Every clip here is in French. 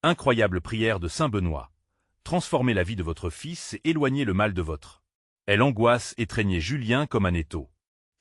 Incroyable prière de saint Benoît. Transformez la vie de votre fils et éloignez le mal de votre. Elle angoisse étreignait Julien comme un étau.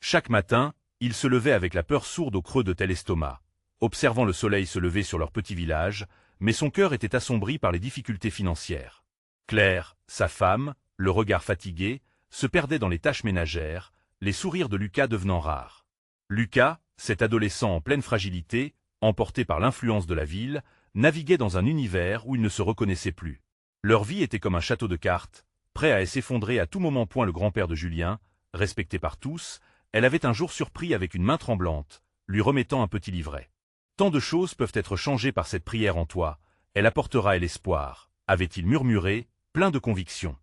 Chaque matin, il se levait avec la peur sourde au creux de tel estomac, observant le soleil se lever sur leur petit village, mais son cœur était assombri par les difficultés financières. Claire, sa femme, le regard fatigué, se perdait dans les tâches ménagères, les sourires de Lucas devenant rares. Lucas, cet adolescent en pleine fragilité, emporté par l'influence de la ville, naviguait dans un univers où il ne se reconnaissait plus. Leur vie était comme un château de cartes, prêt à s'effondrer à tout moment. Le grand-père de Julien, respecté par tous, elle avait un jour surpris avec une main tremblante, lui remettant un petit livret. Tant de choses peuvent être changées par cette prière en toi, elle apportera l'espoir, avait-il murmuré, plein de conviction.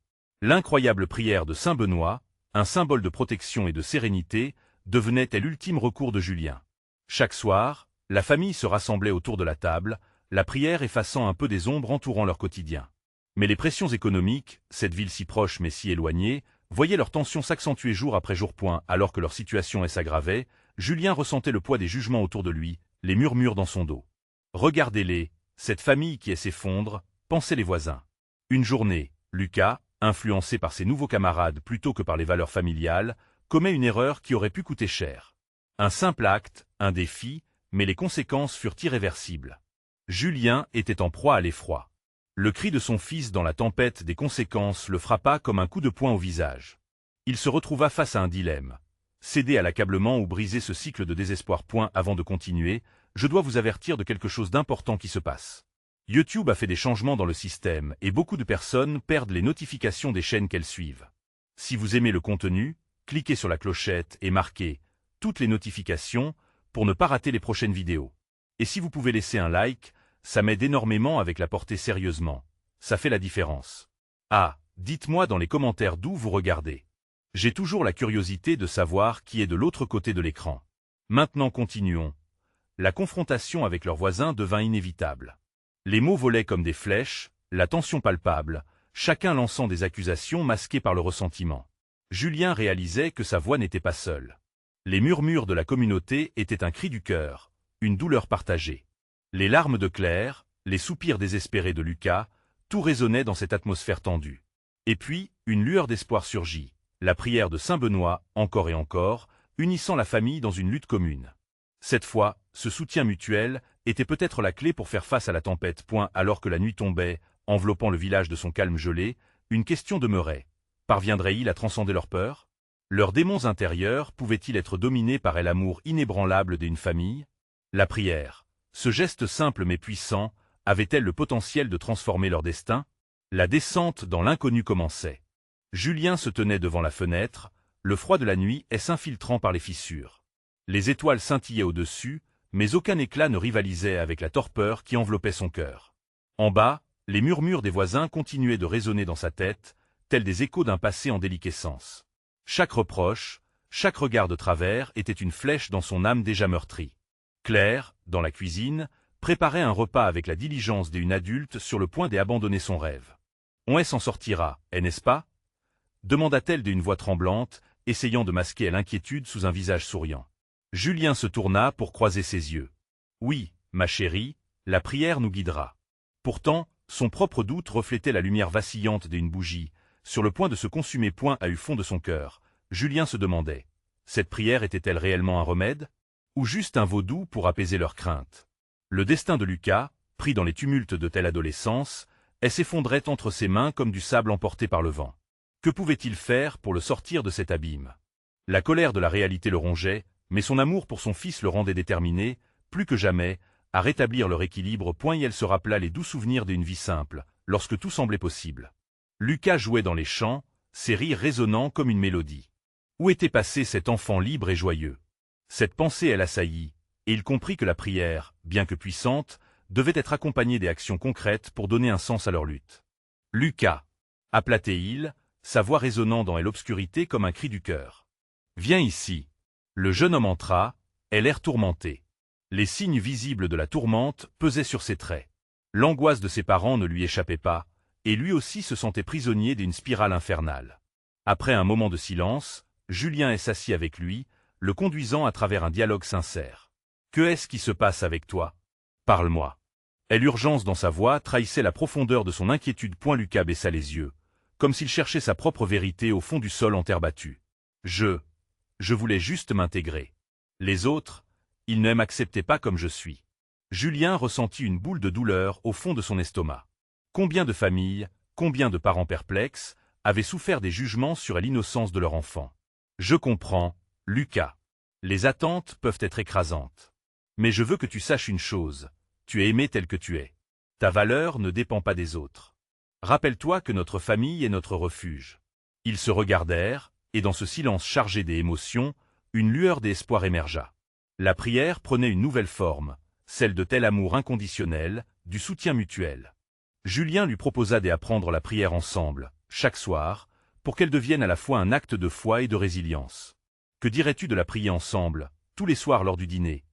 L'incroyable prière de saint Benoît, un symbole de protection et de sérénité, devenait l'ultime recours de Julien. Chaque soir, la famille se rassemblait autour de la table, la prière effaçant un peu des ombres entourant leur quotidien. Mais les pressions économiques, cette ville si proche mais si éloignée, voyaient leurs tensions s'accentuer jour après jour. Alors que leur situation s'aggravait, Julien ressentait le poids des jugements autour de lui, les murmures dans son dos. Regardez-les, cette famille qui s'effondre, pensaient les voisins. Une journée, Lucas, influencé par ses nouveaux camarades plutôt que par les valeurs familiales, commet une erreur qui aurait pu coûter cher. Un simple acte, un défi, mais les conséquences furent irréversibles. Julien était en proie à l'effroi. Le cri de son fils dans la tempête des conséquences le frappa comme un coup de poing au visage. Il se retrouva face à un dilemme. Céder à l'accablement ou briser ce cycle de désespoir. Avant de continuer, je dois vous avertir de quelque chose d'important qui se passe. YouTube a fait des changements dans le système et beaucoup de personnes perdent les notifications des chaînes qu'elles suivent. Si vous aimez le contenu, cliquez sur la clochette et marquez « Toutes les notifications » pour ne pas rater les prochaines vidéos. Et si vous pouvez laisser un like, ça m'aide énormément avec la portée sérieusement. Ça fait la différence. Ah, dites-moi dans les commentaires d'où vous regardez. J'ai toujours la curiosité de savoir qui est de l'autre côté de l'écran. Maintenant continuons. La confrontation avec leurs voisins devint inévitable. Les mots volaient comme des flèches, la tension palpable, chacun lançant des accusations masquées par le ressentiment. Julien réalisait que sa voix n'était pas seule. Les murmures de la communauté étaient un cri du cœur, une douleur partagée. Les larmes de Claire, les soupirs désespérés de Lucas, tout résonnait dans cette atmosphère tendue. Et puis, une lueur d'espoir surgit, la prière de saint Benoît, encore et encore, unissant la famille dans une lutte commune. Cette fois, ce soutien mutuel était peut-être la clé pour faire face à la tempête. Alors que la nuit tombait, enveloppant le village de son calme gelé, une question demeurait. Parviendrait-il à transcender leur peur? Leurs démons intérieurs pouvaient-ils être dominés par l'amour inébranlable d'une famille? La prière, ce geste simple mais puissant, avait-elle le potentiel de transformer leur destin? La descente dans l'inconnu commençait. Julien se tenait devant la fenêtre, le froid de la nuit s'infiltrant par les fissures. Les étoiles scintillaient au-dessus, mais aucun éclat ne rivalisait avec la torpeur qui enveloppait son cœur. En bas, les murmures des voisins continuaient de résonner dans sa tête, tels des échos d'un passé en déliquescence. Chaque reproche, chaque regard de travers était une flèche dans son âme déjà meurtrie. Claire, dans la cuisine, préparait un repas avec la diligence d'une adulte sur le point d'abandonner son rêve. « On s'en sortira, n'est-ce pas » demanda-t-elle d'une voix tremblante, essayant de masquer l'inquiétude sous un visage souriant. Julien se tourna pour croiser ses yeux. « Oui, ma chérie, la prière nous guidera. » Pourtant, son propre doute reflétait la lumière vacillante d'une bougie, sur le point de se consumer. À eu fond de son cœur, Julien se demandait, cette prière était-elle réellement un remède? Ou juste un vaudou pour apaiser leurs craintes? Le destin de Lucas, pris dans les tumultes de telle adolescence, s'effondrait entre ses mains comme du sable emporté par le vent. Que pouvait-il faire pour le sortir de cet abîme? La colère de la réalité le rongeait, mais son amour pour son fils le rendait déterminé, plus que jamais, à rétablir leur équilibre. Et elle se rappela les doux souvenirs d'une vie simple, lorsque tout semblait possible. Lucas jouait dans les champs, ses rires résonnant comme une mélodie. Où était passé cet enfant libre et joyeux? Cette pensée l'assaillit, et il comprit que la prière, bien que puissante, devait être accompagnée d'actions concrètes pour donner un sens à leur lutte. « Lucas » appela-t-il, sa voix résonnant dans l'obscurité comme un cri du cœur. « Viens ici. » Le jeune homme entra, l'air tourmenté. Les signes visibles de la tourmente pesaient sur ses traits. L'angoisse de ses parents ne lui échappait pas, et lui aussi se sentait prisonnier d'une spirale infernale. Après un moment de silence, Julien s'assit avec lui, le conduisant à travers un dialogue sincère. « Que est-ce qui se passe avec toi? Parle-moi. » Et l'urgence dans sa voix trahissait la profondeur de son inquiétude. Lucas baissa les yeux, comme s'il cherchait sa propre vérité au fond du sol en terre battue. Je voulais juste m'intégrer. Les autres, ils ne m'acceptaient pas comme je suis. Julien ressentit une boule de douleur au fond de son estomac. Combien de familles, combien de parents perplexes, avaient souffert des jugements sur l'innocence de leur enfant. Je comprends, Lucas. Les attentes peuvent être écrasantes. Mais je veux que tu saches une chose, tu es aimé tel que tu es. Ta valeur ne dépend pas des autres. Rappelle-toi que notre famille est notre refuge. Ils se regardèrent, et dans ce silence chargé des émotions, une lueur d'espoir émergea. La prière prenait une nouvelle forme, celle de tel amour inconditionnel, du soutien mutuel. Julien lui proposa d'apprendre la prière ensemble, chaque soir, pour qu'elle devienne à la fois un acte de foi et de résilience. Que dirais-tu de la prier ensemble, tous les soirs lors du dîner?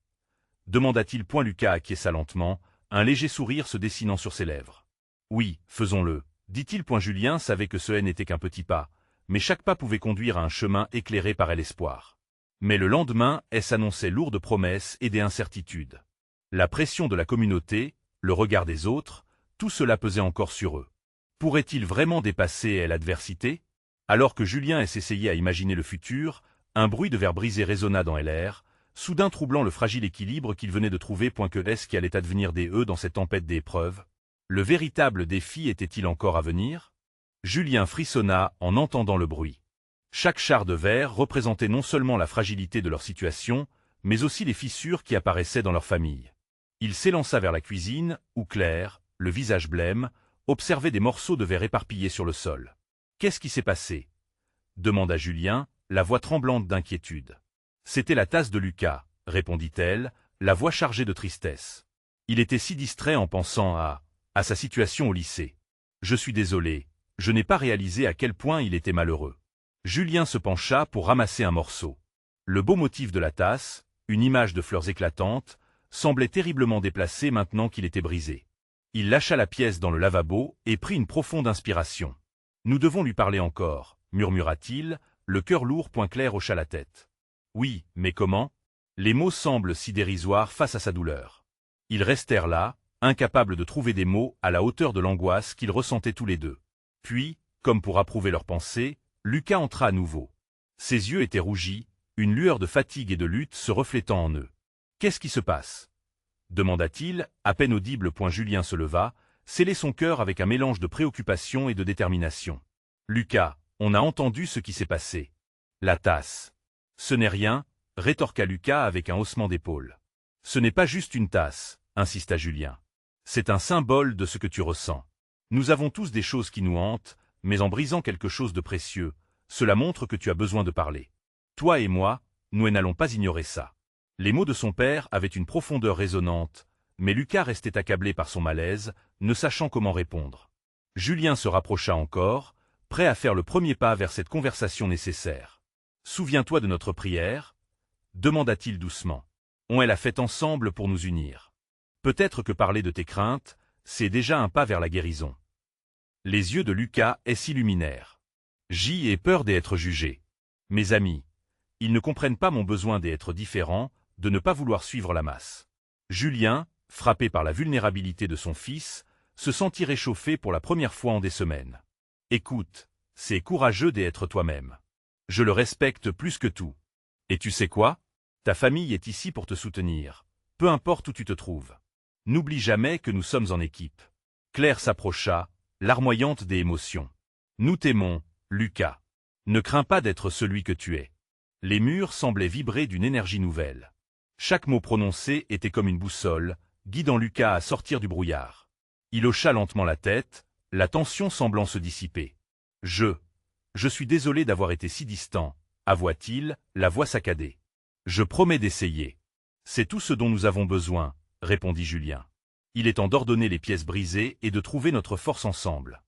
Demanda-t-il. Lucas acquiesça lentement, un léger sourire se dessinant sur ses lèvres. Oui, faisons-le, dit-il. Julien savait que ce n'était qu'un petit pas, mais chaque pas pouvait conduire à un chemin éclairé par l'espoir. Mais le lendemain, s'annonçait lourd de promesses et d'incertitudes. La pression de la communauté, le regard des autres, tout cela pesait encore sur eux. Pourrait-il vraiment dépasser l'adversité? Alors que Julien s'essayait à imaginer le futur, un bruit de verre brisé résonna dans l'air, soudain troublant le fragile équilibre qu'il venait de trouver. Qu'est-ce qui allait advenir dans cette tempête d'épreuves? Le véritable défi était-il encore à venir? Julien frissonna en entendant le bruit. Chaque char de verre représentait non seulement la fragilité de leur situation, mais aussi les fissures qui apparaissaient dans leur famille. Il s'élança vers la cuisine, où Claire, le visage blême, observait des morceaux de verre éparpillés sur le sol. « Qu'est-ce qui s'est passé » demanda Julien, la voix tremblante d'inquiétude. « C'était la tasse de Lucas, » répondit-elle, la voix chargée de tristesse. Il était si distrait en pensant à sa situation au lycée. « Je suis désolé, je n'ai pas réalisé à quel point il était malheureux. » Julien se pencha pour ramasser un morceau. Le beau motif de la tasse, une image de fleurs éclatantes, semblait terriblement déplacé maintenant qu'il était brisé. Il lâcha la pièce dans le lavabo et prit une profonde inspiration. « Nous devons lui parler encore, » murmura-t-il, le cœur lourd. Claire hocha la tête. « Oui, mais comment ?» Les mots semblent si dérisoires face à sa douleur. Ils restèrent là, incapables de trouver des mots à la hauteur de l'angoisse qu'ils ressentaient tous les deux. Puis, comme pour approuver leurs pensées, Lucas entra à nouveau. Ses yeux étaient rougis, une lueur de fatigue et de lutte se reflétant en eux. « Qu'est-ce qui se passe » demanda-t-il, à peine audible. Julien se leva, scellait son cœur avec un mélange de préoccupation et de détermination. « Lucas, on a entendu ce qui s'est passé. La tasse. »« Ce n'est rien, » rétorqua Lucas avec un haussement d'épaule. « Ce n'est pas juste une tasse, » insista Julien. « C'est un symbole de ce que tu ressens. Nous avons tous des choses qui nous hantent, mais en brisant quelque chose de précieux, cela montre que tu as besoin de parler. Toi et moi, nous n'allons pas ignorer ça. » Les mots de son père avaient une profondeur résonante, mais Lucas restait accablé par son malaise, ne sachant comment répondre. Julien se rapprocha encore, prêt à faire le premier pas vers cette conversation nécessaire. « Souviens-toi de notre prière » demanda-t-il doucement. « On l'a faite ensemble pour nous unir. Peut-être que parler de tes craintes, c'est déjà un pas vers la guérison. » Les yeux de Lucas s'illuminèrent. « J'ai peur d'être jugé. Mes amis, ils ne comprennent pas mon besoin d'être différent, de ne pas vouloir suivre la masse. » Julien, frappé par la vulnérabilité de son fils, se sentit réchauffé pour la première fois en des semaines. « Écoute, c'est courageux d'être toi-même. Je le respecte plus que tout. Et tu sais quoi? Ta famille est ici pour te soutenir, peu importe où tu te trouves. N'oublie jamais que nous sommes en équipe. » Claire s'approcha, larmoyante des émotions. « Nous t'aimons, Lucas. Ne crains pas d'être celui que tu es. » Les murs semblaient vibrer d'une énergie nouvelle. Chaque mot prononcé était comme une boussole, guidant Lucas à sortir du brouillard. Il hocha lentement la tête, la tension semblant se dissiper. « Je suis désolé d'avoir été si distant, » avoua-t-il, la voix saccadée. « Je promets d'essayer. »« C'est tout ce dont nous avons besoin, » répondit Julien. « Il est temps d'ordonner les pièces brisées et de trouver notre force ensemble. »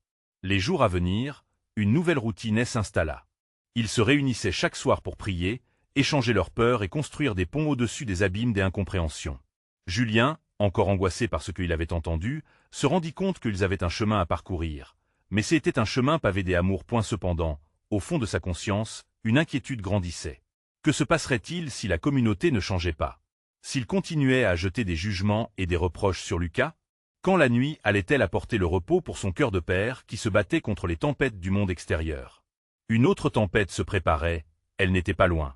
Les jours à venir, une nouvelle routine s'installa. Ils se réunissaient chaque soir pour prier, échanger leurs peurs et construire des ponts au-dessus des abîmes des incompréhensions. Julien, encore angoissé par ce qu'il avait entendu, se rendit compte qu'ils avaient un chemin à parcourir. Mais c'était un chemin pavé d'amour. Cependant, au fond de sa conscience, une inquiétude grandissait. Que se passerait-il si la communauté ne changeait pas? S'il continuait à jeter des jugements et des reproches sur Lucas? Quand la nuit allait-elle apporter le repos pour son cœur de père qui se battait contre les tempêtes du monde extérieur? Une autre tempête se préparait, elle n'était pas loin.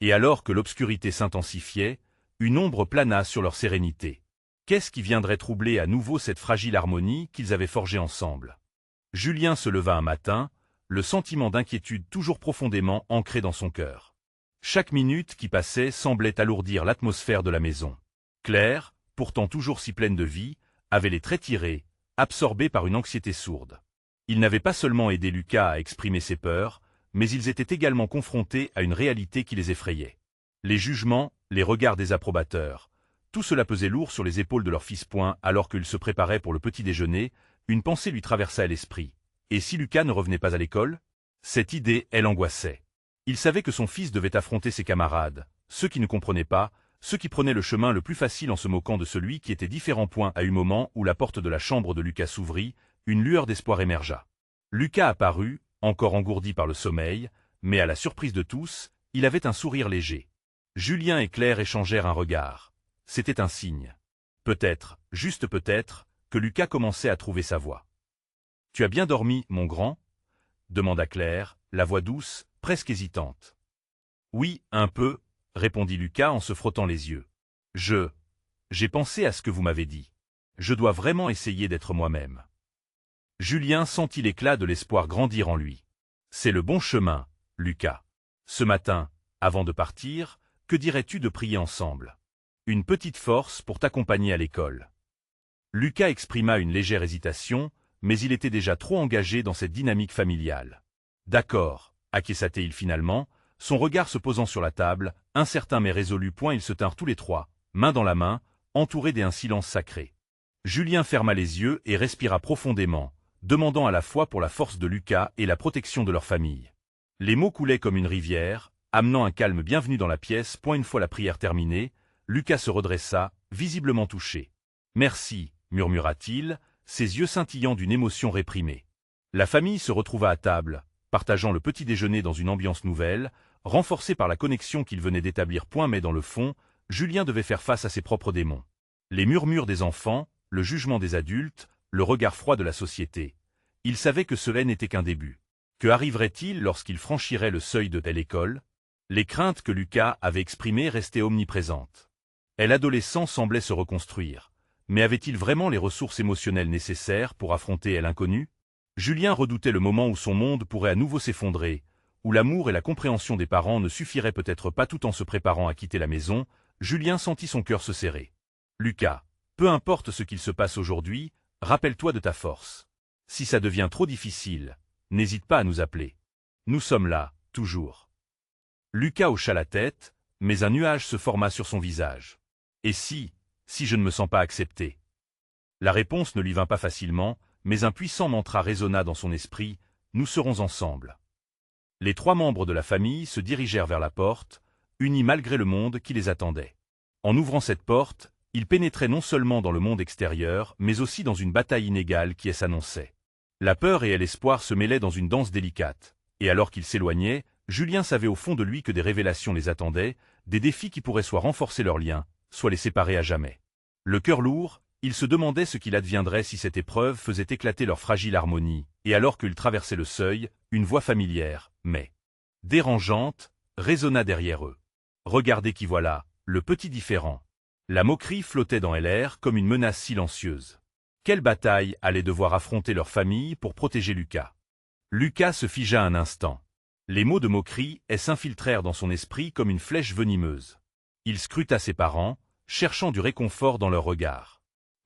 Et alors que l'obscurité s'intensifiait, une ombre plana sur leur sérénité. Qu'est-ce qui viendrait troubler à nouveau cette fragile harmonie qu'ils avaient forgée ensemble? Julien se leva un matin, le sentiment d'inquiétude toujours profondément ancré dans son cœur. Chaque minute qui passait semblait alourdir l'atmosphère de la maison. Claire, pourtant toujours si pleine de vie, avait les traits tirés, absorbée par une anxiété sourde. Ils n'avaient pas seulement aidé Lucas à exprimer ses peurs, mais ils étaient également confrontés à une réalité qui les effrayait. Les jugements, les regards des approbateurs, tout cela pesait lourd sur les épaules de leur fils. Alors qu'il se préparait pour le petit déjeuner, une pensée lui traversa l'esprit. Et si Lucas ne revenait pas à l'école? Cette idée, elle angoissait. Il savait que son fils devait affronter ses camarades, ceux qui ne comprenaient pas, ceux qui prenaient le chemin le plus facile en se moquant de celui qui était différent. À un moment où la porte de la chambre de Lucas s'ouvrit, une lueur d'espoir émergea. Lucas apparut, encore engourdi par le sommeil, mais à la surprise de tous, il avait un sourire léger. Julien et Claire échangèrent un regard. C'était un signe. Peut-être, juste peut-être, que Lucas commençait à trouver sa voie. « Tu as bien dormi, mon grand ?» demanda Claire, la voix douce, presque hésitante. « Oui, un peu, » répondit Lucas en se frottant les yeux. « J'ai pensé à ce que vous m'avez dit. Je dois vraiment essayer d'être moi-même. » Julien sentit l'éclat de l'espoir grandir en lui. « C'est le bon chemin, Lucas. Ce matin, avant de partir, que dirais-tu de prier ensemble? Une petite force pour t'accompagner à l'école. » Lucas exprima une légère hésitation, mais il était déjà trop engagé dans cette dynamique familiale. « D'accord, » acquiesça-t-il finalement, son regard se posant sur la table, incertain mais résolu. Ils se tinrent tous les trois, main dans la main, entourés d'un silence sacré. Julien ferma les yeux et respira profondément, demandant à la fois pour la force de Lucas et la protection de leur famille. Les mots coulaient comme une rivière, amenant un calme bienvenu dans la pièce. Une fois la prière terminée, Lucas se redressa, visiblement touché. « Merci, » murmura-t-il, ses yeux scintillant d'une émotion réprimée. La famille se retrouva à table, partageant le petit déjeuner dans une ambiance nouvelle, renforcée par la connexion qu'il venait d'établir. Mais dans le fond, Julien devait faire face à ses propres démons. Les murmures des enfants, le jugement des adultes, le regard froid de la société. Il savait que cela n'était qu'un début. Que arriverait-il lorsqu'il franchirait le seuil de telle école? Les craintes que Lucas avait exprimées restaient omniprésentes. L'adolescent semblait se reconstruire. Mais avait-il vraiment les ressources émotionnelles nécessaires pour affronter l'inconnu? Julien redoutait le moment où son monde pourrait à nouveau s'effondrer, où l'amour et la compréhension des parents ne suffiraient peut-être pas. Tout en se préparant à quitter la maison, Julien sentit son cœur se serrer. « Lucas, peu importe ce qu'il se passe aujourd'hui, rappelle-toi de ta force. Si ça devient trop difficile, n'hésite pas à nous appeler. Nous sommes là, toujours. » Lucas hocha la tête, mais un nuage se forma sur son visage. « Et si je ne me sens pas accepté ?» La réponse ne lui vint pas facilement, mais un puissant mantra résonna dans son esprit, « Nous serons ensemble. » Les trois membres de la famille se dirigèrent vers la porte, unis malgré le monde qui les attendait. En ouvrant cette porte, ils pénétraient non seulement dans le monde extérieur, mais aussi dans une bataille inégale qui s'annonçait. La peur et l'espoir se mêlaient dans une danse délicate, et alors qu'ils s'éloignaient, Julien savait au fond de lui que des révélations les attendaient, des défis qui pourraient soit renforcer leurs liens, soit les séparer à jamais. Le cœur lourd, il se demandait ce qu'il adviendrait si cette épreuve faisait éclater leur fragile harmonie, et alors qu'ils traversaient le seuil, une voix familière, mais dérangeante, résonna derrière eux. « Regardez qui voilà, le petit différent. » La moquerie flottait dans l'air comme une menace silencieuse. Quelle bataille allait devoir affronter leur famille pour protéger Lucas? Lucas se figea un instant. Les mots de moquerie s'infiltrèrent dans son esprit comme une flèche venimeuse. Il scruta ses parents, cherchant du réconfort dans leur regard.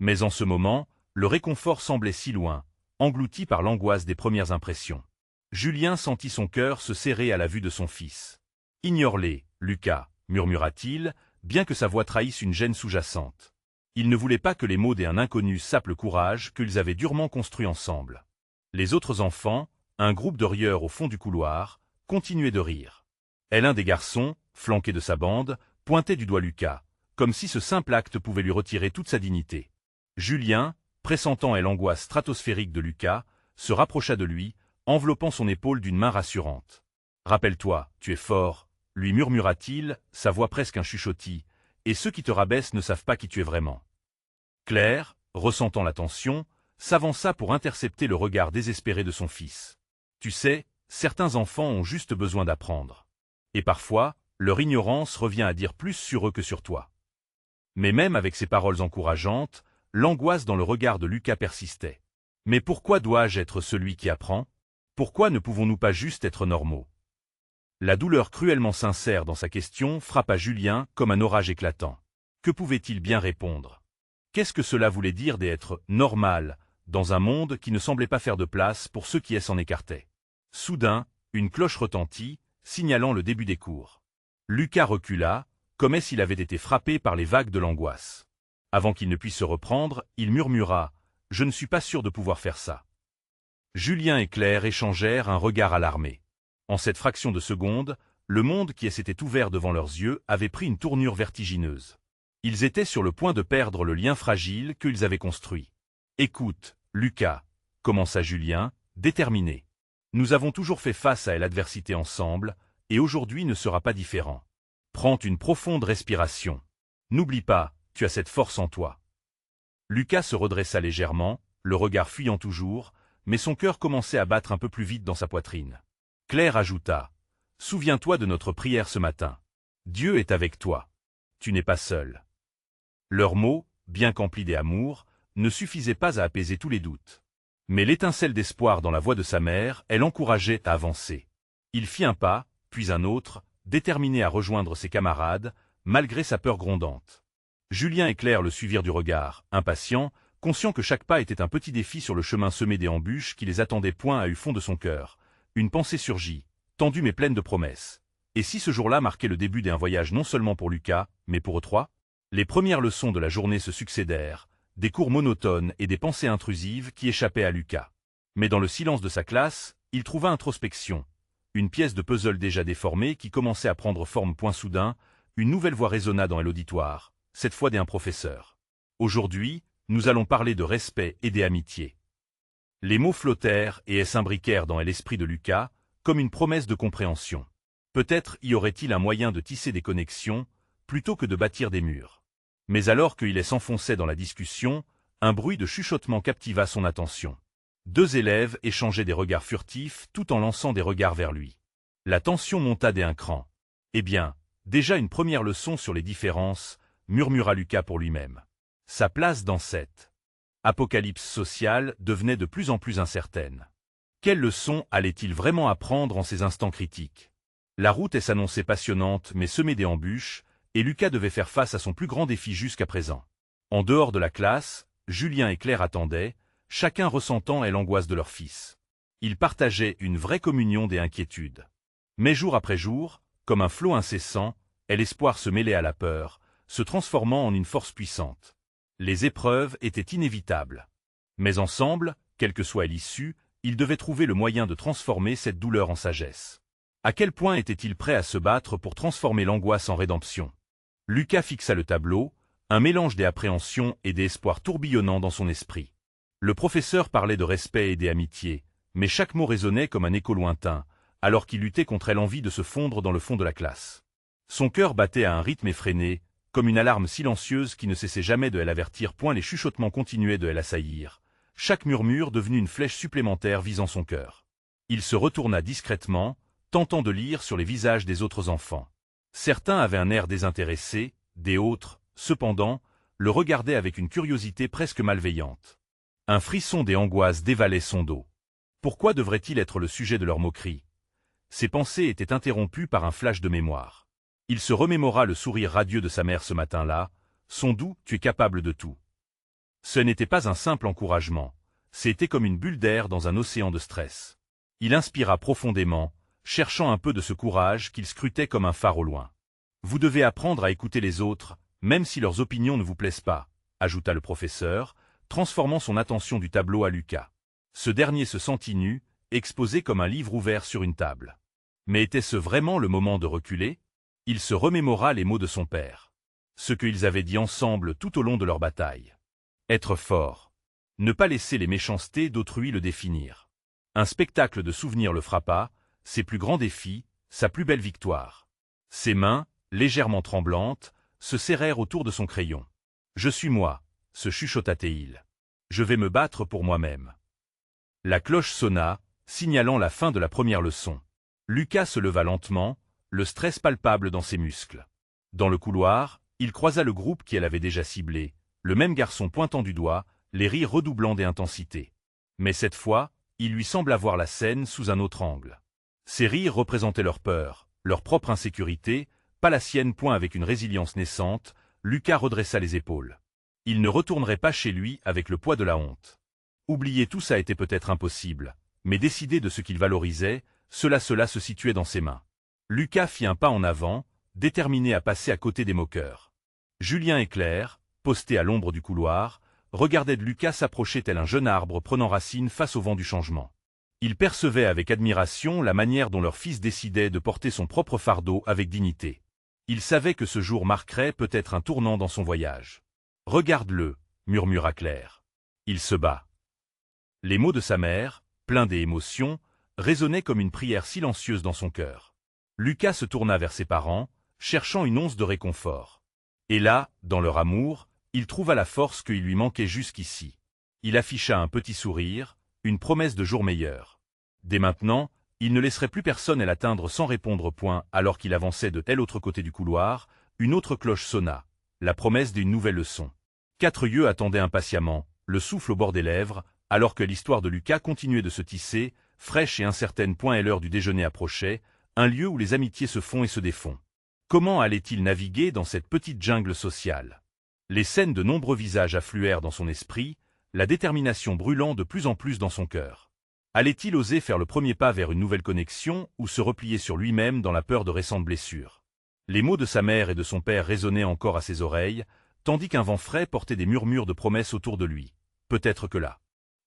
Mais en ce moment, le réconfort semblait si loin, englouti par l'angoisse des premières impressions. Julien sentit son cœur se serrer à la vue de son fils. « Ignore-les, Lucas, » murmura-t-il, bien que sa voix trahisse une gêne sous-jacente. Il ne voulait pas que les mots d'un inconnu sapent le courage qu'ils avaient durement construit ensemble. Les autres enfants, un groupe de rieurs au fond du couloir, continuaient de rire. L'un des garçons, flanqué de sa bande, pointait du doigt Lucas, comme si ce simple acte pouvait lui retirer toute sa dignité. Julien, pressentant l'angoisse stratosphérique de Lucas, se rapprocha de lui, enveloppant son épaule d'une main rassurante. « Rappelle-toi, tu es fort, » lui murmura-t-il, sa voix presque un chuchotis, « et ceux qui te rabaissent ne savent pas qui tu es vraiment. » Claire, ressentant la tension, s'avança pour intercepter le regard désespéré de son fils. Tu sais, certains enfants ont juste besoin d'apprendre. Et parfois, leur ignorance revient à dire plus sur eux que sur toi. Mais même avec ces paroles encourageantes, l'angoisse dans le regard de Lucas persistait. Mais pourquoi dois-je être celui qui apprend? Pourquoi ne pouvons-nous pas juste être normaux? La douleur cruellement sincère dans sa question frappa Julien comme un orage éclatant. Que pouvait-il bien répondre? Qu'est-ce que cela voulait dire d'être « normal » dans un monde qui ne semblait pas faire de place pour ceux qui s'en écartaient? Soudain, une cloche retentit, signalant le début des cours. Lucas recula, comme s'il avait été frappé par les vagues de l'angoisse. Avant qu'il ne puisse se reprendre, il murmura « Je ne suis pas sûr de pouvoir faire ça ». Julien et Claire échangèrent un regard alarmé. En cette fraction de seconde, le monde qui s'était ouvert devant leurs yeux avait pris une tournure vertigineuse. Ils étaient sur le point de perdre le lien fragile qu'ils avaient construit. « Écoute, Lucas », commença Julien, déterminé. « Nous avons toujours fait face à l'adversité ensemble, et aujourd'hui ne sera pas différent. Prends une profonde respiration. N'oublie pas, tu as cette force en toi. » Lucas se redressa légèrement, le regard fuyant toujours, mais son cœur commençait à battre un peu plus vite dans sa poitrine. Claire ajouta « Souviens-toi de notre prière ce matin. Dieu est avec toi. Tu n'es pas seul. » Leurs mots, bien qu'emplis d'amour, ne suffisaient pas à apaiser tous les doutes. Mais l'étincelle d'espoir dans la voix de sa mère, elle l'encourageait à avancer. Il fit un pas, puis un autre, déterminé à rejoindre ses camarades, malgré sa peur grondante. Julien et Claire le suivirent du regard, impatients, conscients que chaque pas était un petit défi sur le chemin semé d'embûches qui les attendait point à eu fond de son cœur. Une pensée surgit, tendue mais pleine de promesses. Et si ce jour-là marquait le début d'un voyage non seulement pour Lucas, mais pour eux trois? Les premières leçons de la journée se succédèrent, des cours monotones et des pensées intrusives qui échappaient à Lucas. Mais dans le silence de sa classe, il trouva introspection. Une pièce de puzzle déjà déformée qui commençait à prendre forme point soudain, une nouvelle voix résonna dans l'auditoire, cette fois d'un professeur. Aujourd'hui, nous allons parler de respect et d'amitié. Les mots flottèrent et s'imbriquèrent dans l'esprit de Lucas, comme une promesse de compréhension. Peut-être y aurait-il un moyen de tisser des connexions, plutôt que de bâtir des murs. Mais alors qu'il s'enfonçait dans la discussion, un bruit de chuchotement captiva son attention. Deux élèves échangeaient des regards furtifs tout en lançant des regards vers lui. La tension monta d'un cran. « Eh bien, déjà une première leçon sur les différences », murmura Lucas pour lui-même. Sa place dans cette apocalypse sociale devenait de plus en plus incertaine. Quelle leçon allait-il vraiment apprendre en ces instants critiques? La route s'annonçait passionnante mais semée d'embûches, et Lucas devait faire face à son plus grand défi jusqu'à présent. En dehors de la classe, Julien et Claire attendaient, chacun ressentant l'angoisse de leur fils. Ils partageaient une vraie communion des inquiétudes. Mais jour après jour, comme un flot incessant, l'espoir se mêlait à la peur, se transformant en une force puissante. Les épreuves étaient inévitables. Mais ensemble, quelle que soit l'issue, ils devaient trouver le moyen de transformer cette douleur en sagesse. À quel point étaient-ils prêts à se battre pour transformer l'angoisse en rédemption? Lucas fixa le tableau, un mélange d'appréhension et d'espoir tourbillonnant dans son esprit. Le professeur parlait de respect et d'amitié, mais chaque mot résonnait comme un écho lointain, alors qu'il luttait contre l'envie de se fondre dans le fond de la classe. Son cœur battait à un rythme effréné, comme une alarme silencieuse qui ne cessait jamais de l'avertir point les chuchotements continuaient de l'assaillir, chaque murmure devenu une flèche supplémentaire visant son cœur. Il se retourna discrètement, tentant de lire sur les visages des autres enfants. Certains avaient un air désintéressé, des autres, cependant, le regardaient avec une curiosité presque malveillante. Un frisson des angoisses dévalait son dos. Pourquoi devrait-il être le sujet de leur moquerie? Ses pensées étaient interrompues par un flash de mémoire. Il se remémora le sourire radieux de sa mère ce matin-là, son doux « tu es capable de tout ». Ce n'était pas un simple encouragement, c'était comme une bulle d'air dans un océan de stress. Il inspira profondément, cherchant un peu de ce courage qu'il scrutait comme un phare au loin. « Vous devez apprendre à écouter les autres, même si leurs opinions ne vous plaisent pas », ajouta le professeur, transformant son attention du tableau à Lucas. Ce dernier se sentit nu, exposé comme un livre ouvert sur une table. Mais était-ce vraiment le moment de reculer? Il se remémora les mots de son père. Ce qu'ils avaient dit ensemble tout au long de leur bataille. Être fort. Ne pas laisser les méchancetés d'autrui le définir. Un spectacle de souvenirs le frappa, ses plus grands défis, sa plus belle victoire. Ses mains, légèrement tremblantes, se serrèrent autour de son crayon. « Je suis moi, se chuchota Théil. Je vais me battre pour moi-même. La cloche sonna, signalant la fin de la première leçon. Lucas se leva lentement, le stress palpable dans ses muscles. Dans le couloir, il croisa le groupe qu'elle avait déjà ciblé, le même garçon pointant du doigt, les rires redoublant d'intensité. Mais cette fois, il lui sembla voir la scène sous un autre angle. Ces rires représentaient leur peur, leur propre insécurité, pas la sienne. Avec une résilience naissante, Lucas redressa les épaules. Il ne retournerait pas chez lui avec le poids de la honte. Oublier tout ça était peut-être impossible, mais décider de ce qu'il valorisait, cela se situait dans ses mains. Lucas fit un pas en avant, déterminé à passer à côté des moqueurs. Julien et Claire, postés à l'ombre du couloir, regardaient de Lucas s'approcher tel un jeune arbre prenant racine face au vent du changement. Ils percevaient avec admiration la manière dont leur fils décidait de porter son propre fardeau avec dignité. Ils savaient que ce jour marquerait peut-être un tournant dans son voyage. « Regarde-le » murmura Claire. Il se bat. Les mots de sa mère, pleins d'émotion, résonnaient comme une prière silencieuse dans son cœur. Lucas se tourna vers ses parents, cherchant une once de réconfort. Et là, dans leur amour, il trouva la force qu'il lui manquait jusqu'ici. Il afficha un petit sourire, une promesse de jour meilleur. Dès maintenant, il ne laisserait plus personne l'atteindre sans répondre point. Alors qu'il avançait de tel autre côté du couloir, une autre cloche sonna, la promesse d'une nouvelle leçon. 4 yeux attendaient impatiemment, le souffle au bord des lèvres, alors que l'histoire de Lucas continuait de se tisser, fraîche et incertaine. Et l'heure du déjeuner approchait, un lieu où les amitiés se font et se défont. Comment allait-il naviguer dans cette petite jungle sociale? Les scènes de nombreux visages affluèrent dans son esprit, la détermination brûlant de plus en plus dans son cœur. Allait-il oser faire le premier pas vers une nouvelle connexion ou se replier sur lui-même dans la peur de récentes blessures? Les mots de sa mère et de son père résonnaient encore à ses oreilles, tandis qu'un vent frais portait des murmures de promesses autour de lui. Peut-être que la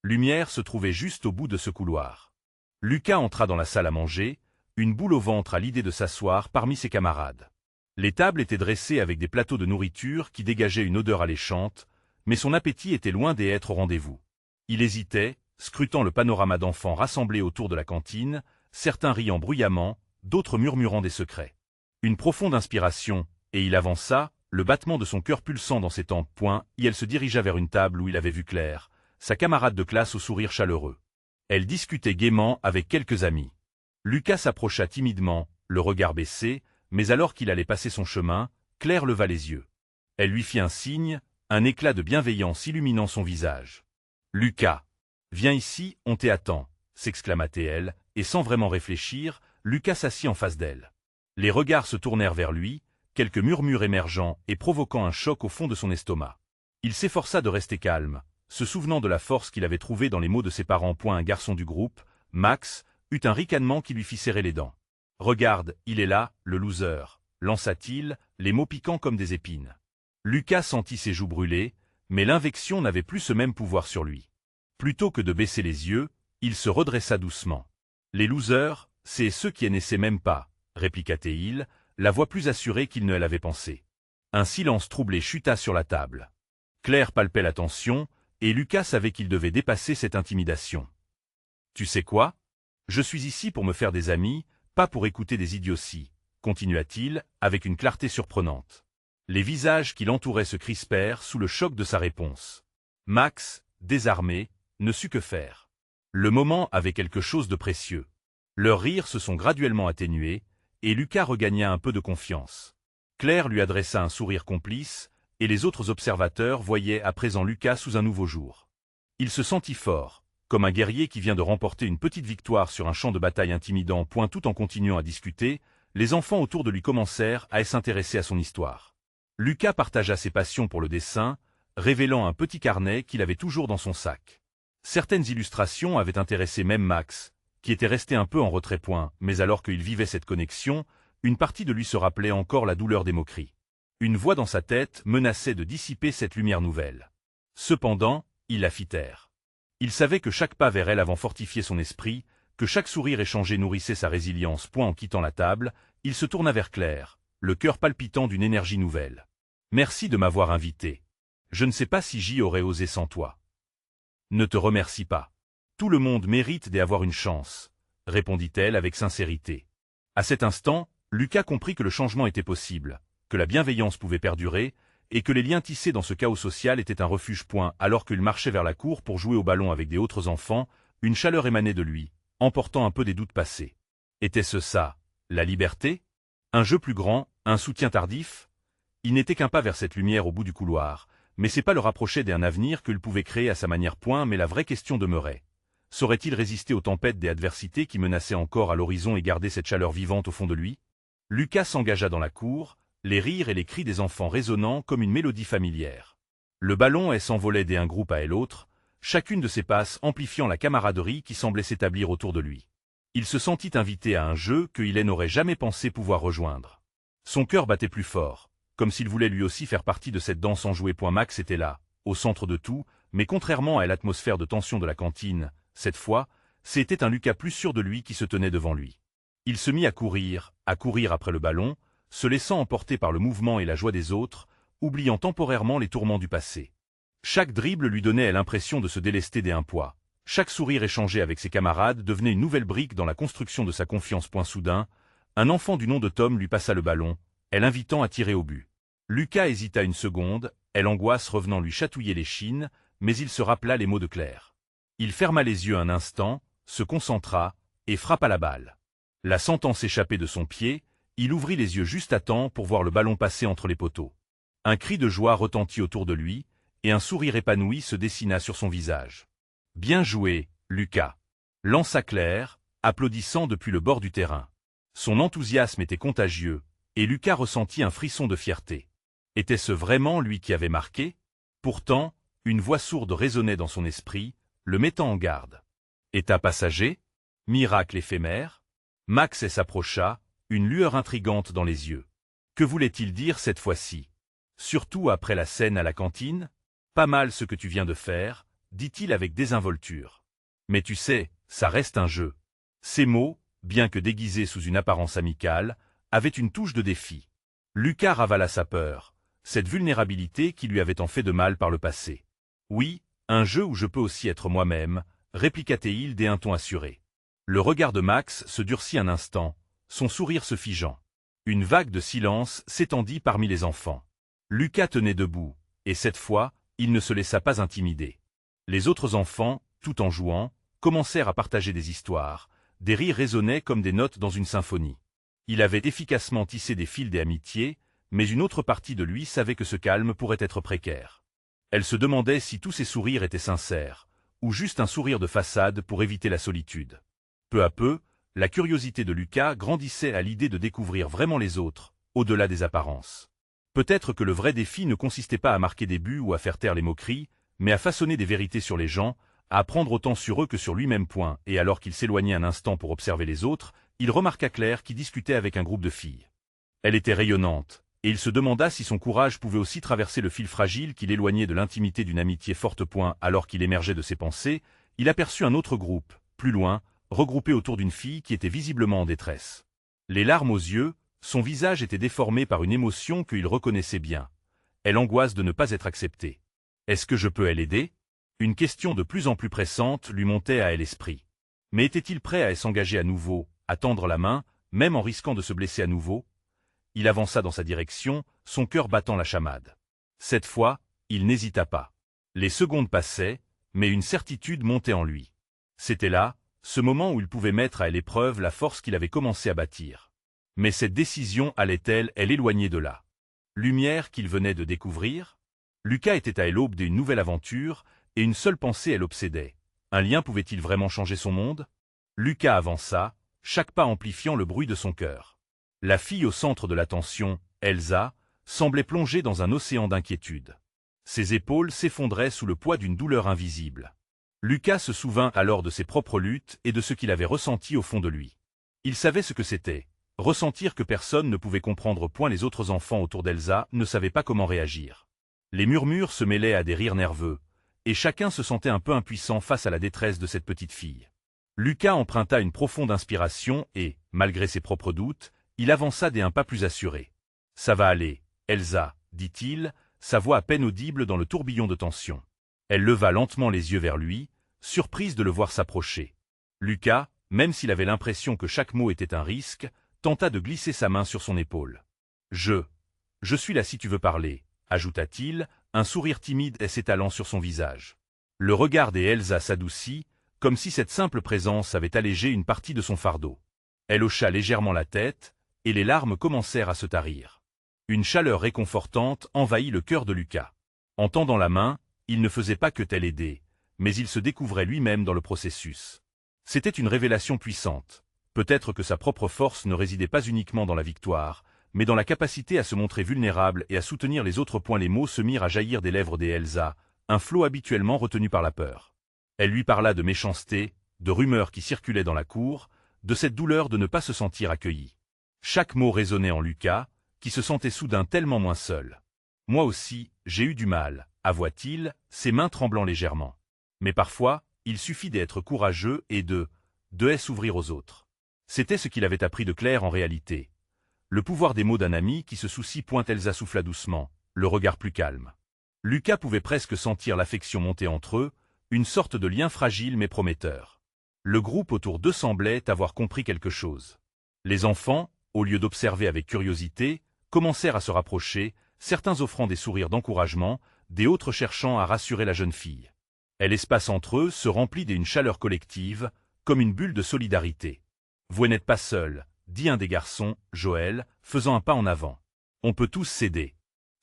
lumière se trouvait juste au bout de ce couloir. Lucas entra dans la salle à manger, une boule au ventre à l'idée de s'asseoir parmi ses camarades. Les tables étaient dressées avec des plateaux de nourriture qui dégageaient une odeur alléchante, mais son appétit était loin d'être au rendez-vous. Il hésitait, scrutant le panorama d'enfants rassemblés autour de la cantine, certains riant bruyamment, d'autres murmurant des secrets. Une profonde inspiration, et il avança, le battement de son cœur pulsant dans ses tempes. Et elle se dirigea vers une table où il avait vu Claire, sa camarade de classe au sourire chaleureux. Elle discutait gaiement avec quelques amis. Lucas s'approcha timidement, le regard baissé, mais alors qu'il allait passer son chemin, Claire leva les yeux. Elle lui fit un signe, un éclat de bienveillance illuminant son visage. « Lucas, viens ici, on t'attend » s'exclama-t-elle, et sans vraiment réfléchir, Lucas s'assit en face d'elle. Les regards se tournèrent vers lui, quelques murmures émergeant et provoquant un choc au fond de son estomac. Il s'efforça de rester calme, se souvenant de la force qu'il avait trouvée dans les mots de ses parents. Un garçon du groupe, Max, eut un ricanement qui lui fit serrer les dents. « Regarde, il est là, le loser » lança-t-il, les mots piquants comme des épines. Lucas sentit ses joues brûler, mais l'invection n'avait plus ce même pouvoir sur lui. Plutôt que de baisser les yeux, il se redressa doucement. « Les losers, c'est ceux qui n'essaient même pas » répliqua-t-il, la voix plus assurée qu'il ne l'avait pensé. Un silence troublé chuta sur la table. Claire palpait la tension, et Lucas savait qu'il devait dépasser cette intimidation. « Tu sais quoi? Je suis ici pour me faire des amis, pas pour écouter des idioties, » continua-t-il, avec une clarté surprenante. Les visages qui l'entouraient se crispèrent sous le choc de sa réponse. Max, désarmé, ne sut que faire. Le moment avait quelque chose de précieux. Leurs rires se sont graduellement atténués, et Lucas regagna un peu de confiance. Claire lui adressa un sourire complice, et les autres observateurs voyaient à présent Lucas sous un nouveau jour. Il se sentit fort, comme un guerrier qui vient de remporter une petite victoire sur un champ de bataille intimidant. Tout en continuant à discuter, les enfants autour de lui commencèrent à s'intéresser à son histoire. Lucas partagea ses passions pour le dessin, révélant un petit carnet qu'il avait toujours dans son sac. Certaines illustrations avaient intéressé même Max, qui était resté un peu en retrait. Mais alors qu'il vivait cette connexion, une partie de lui se rappelait encore la douleur des moqueries. Une voix dans sa tête menaçait de dissiper cette lumière nouvelle. Cependant, il la fit taire. Il savait que chaque pas vers elle avait fortifié son esprit, que chaque sourire échangé nourrissait sa résilience. En quittant la table, il se tourna vers Claire, le cœur palpitant d'une énergie nouvelle. « Merci de m'avoir invité. Je ne sais pas si j'y aurais osé sans toi. »« Ne te remercie pas. Tout le monde mérite d'avoir une chance, » répondit-elle avec sincérité. À cet instant, Lucas comprit que le changement était possible, que la bienveillance pouvait perdurer, et que les liens tissés dans ce chaos social étaient un refuge. Alors qu'il marchait vers la cour pour jouer au ballon avec des autres enfants, une chaleur émanait de lui, emportant un peu des doutes passés. Était-ce ça, la liberté? Un jeu plus grand, un soutien tardif? Il n'était qu'un pas vers cette lumière au bout du couloir, mais c'est pas le rapprocher d'un avenir qu'il pouvait créer à sa manière. Mais la vraie question demeurait. Saurait-il résister aux tempêtes des adversités qui menaçaient encore à l'horizon et garder cette chaleur vivante au fond de lui? Lucas s'engagea dans la cour, les rires et les cris des enfants résonnant comme une mélodie familière. Le ballon s'envolait d'un groupe à l'autre, chacune de ses passes amplifiant la camaraderie qui semblait s'établir autour de lui. Il se sentit invité à un jeu qu'il n'aurait jamais pensé pouvoir rejoindre. Son cœur battait plus fort, comme s'il voulait lui aussi faire partie de cette danse enjouée. Max était là, au centre de tout, mais contrairement à l'atmosphère de tension de la cantine, cette fois, c'était un Lucas plus sûr de lui qui se tenait devant lui. Il se mit à courir après le ballon, se laissant emporter par le mouvement et la joie des autres, oubliant temporairement les tourments du passé. Chaque dribble lui donnait l'impression de se délester d'un poids. Chaque sourire échangé avec ses camarades devenait une nouvelle brique dans la construction de sa confiance. Soudain, un enfant du nom de Tom lui passa le ballon, l'invitant à tirer au but. Lucas hésita une seconde, l'angoisse revenant lui chatouiller l'échine, mais il se rappela les mots de Claire. Il ferma les yeux un instant, se concentra, et frappa la balle. La sentant s'échapper de son pied, il ouvrit les yeux juste à temps pour voir le ballon passer entre les poteaux. Un cri de joie retentit autour de lui, et un sourire épanoui se dessina sur son visage. « Bien joué, Lucas !» lança Claire, applaudissant depuis le bord du terrain. Son enthousiasme était contagieux, et Lucas ressentit un frisson de fierté. Était-ce vraiment lui qui avait marqué? Pourtant, une voix sourde résonnait dans son esprit, le mettant en garde. État passager? Miracle éphémère? Max s'approcha, une lueur intrigante dans les yeux. Que voulait-il dire cette fois-ci? Surtout après la scène à la cantine? Pas mal ce que tu viens de faire, dit-il avec désinvolture. Mais tu sais, ça reste un jeu. Ces mots, bien que déguisés sous une apparence amicale, avaient une touche de défi. Lucas ravala sa peur, cette vulnérabilité qui lui avait tant fait de mal par le passé. Oui, un jeu où je peux aussi être moi-même, répliqua-t-il d'un ton assuré. Le regard de Max se durcit un instant, son sourire se figeant. Une vague de silence s'étendit parmi les enfants. Lucas tenait debout, et cette fois, il ne se laissa pas intimider. Les autres enfants, tout en jouant, commencèrent à partager des histoires, des rires résonnaient comme des notes dans une symphonie. Il avait efficacement tissé des fils d'amitié, mais une autre partie de lui savait que ce calme pourrait être précaire. Elle se demandait si tous ces sourires étaient sincères, ou juste un sourire de façade pour éviter la solitude. Peu à peu, la curiosité de Lucas grandissait à l'idée de découvrir vraiment les autres, au-delà des apparences. Peut-être que le vrai défi ne consistait pas à marquer des buts ou à faire taire les moqueries, mais à façonner des vérités sur les gens, à apprendre autant sur eux que sur lui-même. Et alors qu'il s'éloignait un instant pour observer les autres, il remarqua Claire qui discutait avec un groupe de filles. Elle était rayonnante, et il se demanda si son courage pouvait aussi traverser le fil fragile qui l'éloignait de l'intimité d'une amitié forte. Alors qu'il émergeait de ses pensées, il aperçut un autre groupe, plus loin, regroupé autour d'une fille qui était visiblement en détresse. Les larmes aux yeux, son visage était déformé par une émotion qu'il reconnaissait bien. L'angoisse de ne pas être acceptée. Est-ce que je peux l'aider? Une question de plus en plus pressante lui montait à l'esprit. Mais était-il prêt à s'engager à nouveau, à tendre la main, même en risquant de se blesser à nouveau? Il avança dans sa direction, son cœur battant la chamade. Cette fois, il n'hésita pas. Les secondes passaient, mais une certitude montait en lui. C'était là, ce moment où il pouvait mettre à l'épreuve la force qu'il avait commencé à bâtir. Mais cette décision allait-elle l'éloigner de la lumière qu'il venait de découvrir? Lucas était à l'aube d'une nouvelle aventure, et une seule pensée l'obsédait. Un lien pouvait-il vraiment changer son monde? Lucas avança, chaque pas amplifiant le bruit de son cœur. La fille au centre de l'attention, Elsa, semblait plongée dans un océan d'inquiétude. Ses épaules s'effondraient sous le poids d'une douleur invisible. Lucas se souvint alors de ses propres luttes et de ce qu'il avait ressenti au fond de lui. Il savait ce que c'était, ressentir que personne ne pouvait comprendre. Les autres enfants autour d'Elsa ne savaient pas comment réagir. Les murmures se mêlaient à des rires nerveux, et chacun se sentait un peu impuissant face à la détresse de cette petite fille. Lucas emprunta une profonde inspiration et, malgré ses propres doutes, il avança d'un pas plus assuré. « Ça va aller, Elsa, » dit-il, sa voix à peine audible dans le tourbillon de tension. Elle leva lentement les yeux vers lui, surprise de le voir s'approcher. Lucas, même s'il avait l'impression que chaque mot était un risque, tenta de glisser sa main sur son épaule. « Je suis là si tu veux parler, » ajouta-t-il, un sourire timide s'étalant sur son visage. Le regard d'Elsa s'adoucit, comme si cette simple présence avait allégé une partie de son fardeau. Elle hocha légèrement la tête, et les larmes commencèrent à se tarir. Une chaleur réconfortante envahit le cœur de Lucas. En tendant la main, il ne faisait pas que tel aider, mais il se découvrait lui-même dans le processus. C'était une révélation puissante. Peut-être que sa propre force ne résidait pas uniquement dans la victoire, mais dans la capacité à se montrer vulnérable et à soutenir les autres. Les mots se mirent à jaillir des lèvres d'Elsa, un flot habituellement retenu par la peur. Elle lui parla de méchanceté, de rumeurs qui circulaient dans la cour, de cette douleur de ne pas se sentir accueilli. Chaque mot résonnait en Lucas, qui se sentait soudain tellement moins seul. « Moi aussi, j'ai eu du mal », avoua-t-il, ses mains tremblant légèrement. Mais parfois, il suffit d'être courageux et de s'ouvrir aux autres. C'était ce qu'il avait appris de Claire en réalité. Le pouvoir des mots d'un ami qui se soucie. Elsa souffla doucement, le regard plus calme. Lucas pouvait presque sentir l'affection monter entre eux, une sorte de lien fragile mais prometteur. Le groupe autour d'eux semblait avoir compris quelque chose. Les enfants, au lieu d'observer avec curiosité, commencèrent à se rapprocher, certains offrant des sourires d'encouragement, des autres cherchant à rassurer la jeune fille. Et l'espace entre eux se remplit d'une chaleur collective, comme une bulle de solidarité. « Vous n'êtes pas seul », dit un des garçons, Joël, faisant un pas en avant. « On peut tous s'aider. »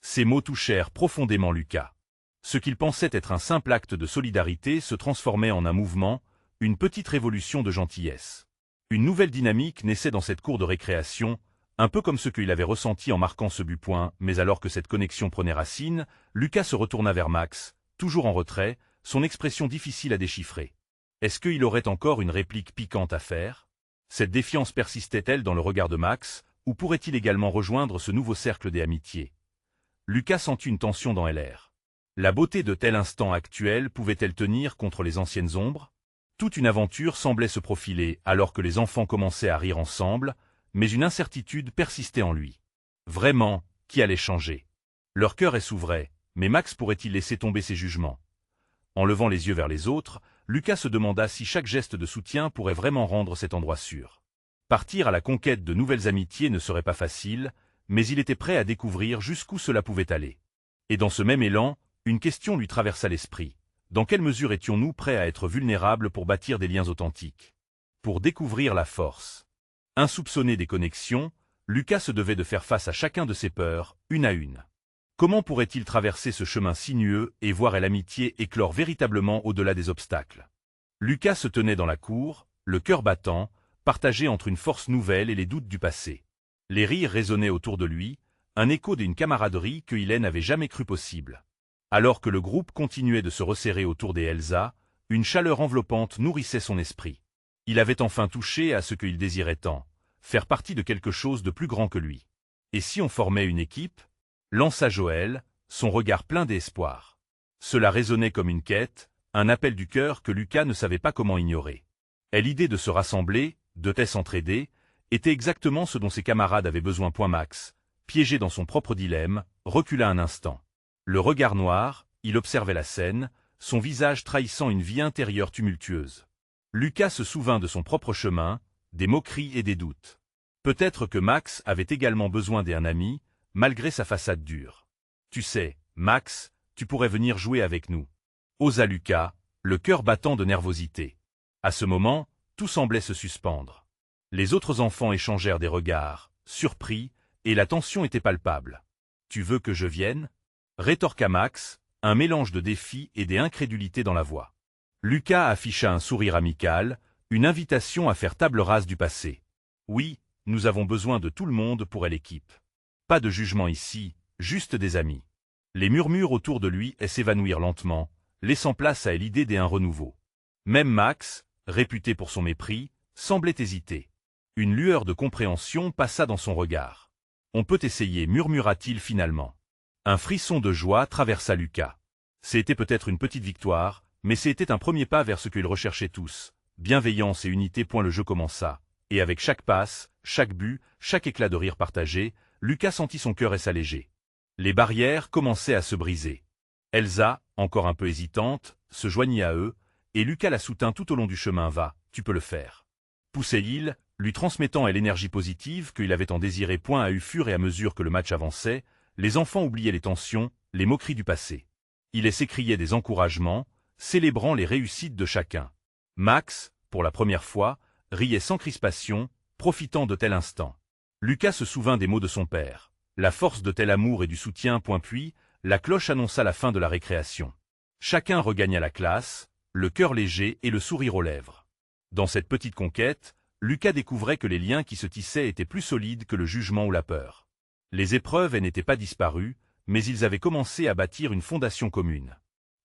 Ces mots touchèrent profondément Lucas. Ce qu'il pensait être un simple acte de solidarité se transformait en un mouvement, une petite révolution de gentillesse. Une nouvelle dynamique naissait dans cette cour de récréation, un peu comme ce qu'il avait ressenti en marquant ce but. Mais alors que cette connexion prenait racine, Lucas se retourna vers Max, toujours en retrait, son expression difficile à déchiffrer. Est-ce qu'il aurait encore une réplique piquante à faire? Cette défiance persistait-elle dans le regard de Max, ou pourrait-il également rejoindre ce nouveau cercle des amitiés? Lucas sentit une tension dans l'air. La beauté de tel instant actuel pouvait-elle tenir contre les anciennes ombres? Toute une aventure semblait se profiler alors que les enfants commençaient à rire ensemble, mais une incertitude persistait en lui. Vraiment, qui allait changer? Leur cœur s'ouvrait, mais Max pourrait-il laisser tomber ses jugements? En levant les yeux vers les autres, Lucas se demanda si chaque geste de soutien pourrait vraiment rendre cet endroit sûr. Partir à la conquête de nouvelles amitiés ne serait pas facile, mais il était prêt à découvrir jusqu'où cela pouvait aller. Et dans ce même élan, une question lui traversa l'esprit. Dans quelle mesure étions-nous prêts à être vulnérables pour bâtir des liens authentiques? Pour découvrir la force. Insoupçonné des connexions, Lucas se devait de faire face à chacun de ses peurs, une à une. Comment pourrait-il traverser ce chemin sinueux et voir l'amitié éclore véritablement au-delà des obstacles? Lucas se tenait dans la cour, le cœur battant, partagé entre une force nouvelle et les doutes du passé. Les rires résonnaient autour de lui, un écho d'une camaraderie que Hélène n'avait jamais cru possible. Alors que le groupe continuait de se resserrer autour d'Elsa, une chaleur enveloppante nourrissait son esprit. Il avait enfin touché à ce qu'il désirait tant, faire partie de quelque chose de plus grand que lui. Et si on formait une équipe? Lança Joël, son regard plein d'espoir. Cela résonnait comme une quête, un appel du cœur que Lucas ne savait pas comment ignorer. Et l'idée de se rassembler, de s'entraider, était exactement ce dont ses camarades avaient besoin. Max, piégé dans son propre dilemme, recula un instant. Le regard noir, il observait la scène, son visage trahissant une vie intérieure tumultueuse. Lucas se souvint de son propre chemin, des moqueries et des doutes. Peut-être que Max avait également besoin d'un ami, malgré sa façade dure. « Tu sais, Max, tu pourrais venir jouer avec nous. » Osa Lucas, le cœur battant de nervosité. À ce moment, tout semblait se suspendre. Les autres enfants échangèrent des regards, surpris, et la tension était palpable. « Tu veux que je vienne ?» rétorqua Max, un mélange de défi et d'incrédulité dans la voix. Lucas afficha un sourire amical, une invitation à faire table rase du passé. « Oui, nous avons besoin de tout le monde pour l'équipe. Pas de jugement ici, juste des amis. » Les murmures autour de lui s'évanouirent lentement, laissant place à l'idée d'un renouveau. Même Max, réputé pour son mépris, semblait hésiter. Une lueur de compréhension passa dans son regard. « On peut essayer, murmura-t-il finalement. Un frisson de joie traversa Lucas. C'était peut-être une petite victoire, mais c'était un premier pas vers ce qu'ils recherchaient tous, bienveillance et unité. Le jeu commença, et avec chaque passe, chaque but, chaque éclat de rire partagé, Lucas sentit son cœur s'alléger. Les barrières commençaient à se briser. Elsa, encore un peu hésitante, se joignit à eux, et Lucas la soutint tout au long du chemin. « Va, tu peux le faire. » poussait-il, lui transmettant l'énergie positive qu'il avait tant désirée. À fur et à mesure que le match avançait, les enfants oubliaient les tensions, les moqueries du passé. Ils s'écriaient des encouragements, célébrant les réussites de chacun. Max, pour la première fois, riait sans crispation, profitant de tel instant. Lucas se souvint des mots de son père. La force de tel amour et du soutien. Puis, la cloche annonça la fin de la récréation. Chacun regagna la classe, le cœur léger et le sourire aux lèvres. Dans cette petite conquête, Lucas découvrait que les liens qui se tissaient étaient plus solides que le jugement ou la peur. Les épreuves n'étaient pas disparues, mais ils avaient commencé à bâtir une fondation commune.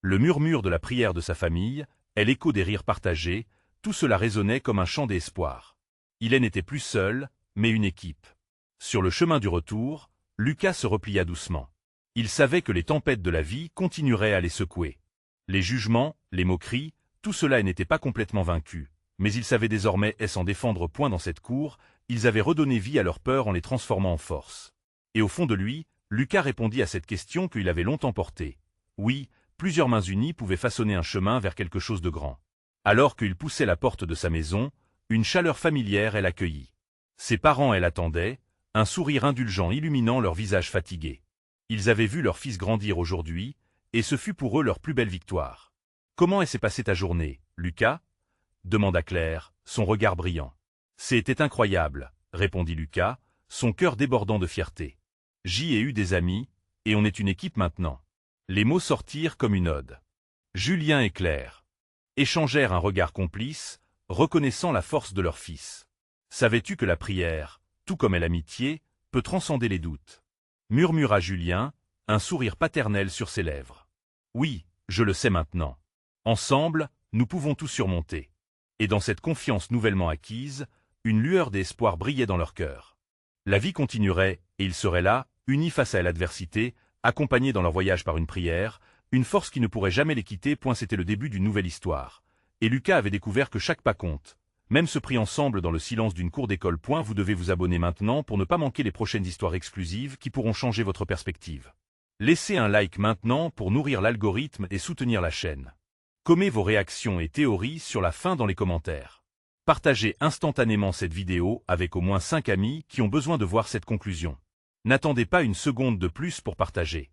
Le murmure de la prière de sa famille, l'écho des rires partagés, tout cela résonnait comme un chant d'espoir. Il n'était plus seul, mais une équipe. Sur le chemin du retour, Lucas se replia doucement. Il savait que les tempêtes de la vie continueraient à les secouer. Les jugements, les moqueries, tout cela n'était pas complètement vaincu, mais il savait désormais s'en défendre. Dans cette cour, ils avaient redonné vie à leur peur en les transformant en force. Et au fond de lui, Lucas répondit à cette question qu'il avait longtemps portée. Oui, plusieurs mains unies pouvaient façonner un chemin vers quelque chose de grand. Alors qu'il poussait la porte de sa maison, une chaleur familière l'accueillit. Ses parents l'attendaient, un sourire indulgent illuminant leur visage fatigué. Ils avaient vu leur fils grandir aujourd'hui, et ce fut pour eux leur plus belle victoire. « Comment s'est passée ta journée, Lucas » demanda Claire, son regard brillant. « C'était incroyable, » répondit Lucas, son cœur débordant de fierté. « J'y ai eu des amis, et on est une équipe maintenant. » Les mots sortirent comme une ode. Julien et Claire échangèrent un regard complice, reconnaissant la force de leur fils. Savais-tu que la prière, tout comme l'amitié, peut transcender les doutes? Murmura Julien, un sourire paternel sur ses lèvres. Oui, je le sais maintenant. Ensemble, nous pouvons tout surmonter. Et dans cette confiance nouvellement acquise, une lueur d'espoir brillait dans leur cœur. La vie continuerait, et ils seraient là, unis face à l'adversité, accompagnés dans leur voyage par une prière, une force qui ne pourrait jamais les quitter. C'était le début d'une nouvelle histoire. Et Lucas avait découvert que chaque pas compte. Même se pris ensemble dans le silence d'une cour d'école. Vous devez vous abonner maintenant pour ne pas manquer les prochaines histoires exclusives qui pourront changer votre perspective. Laissez un like maintenant pour nourrir l'algorithme et soutenir la chaîne. Commentez vos réactions et théories sur la fin dans les commentaires. Partagez instantanément cette vidéo avec au moins 5 amis qui ont besoin de voir cette conclusion. N'attendez pas une seconde de plus pour partager.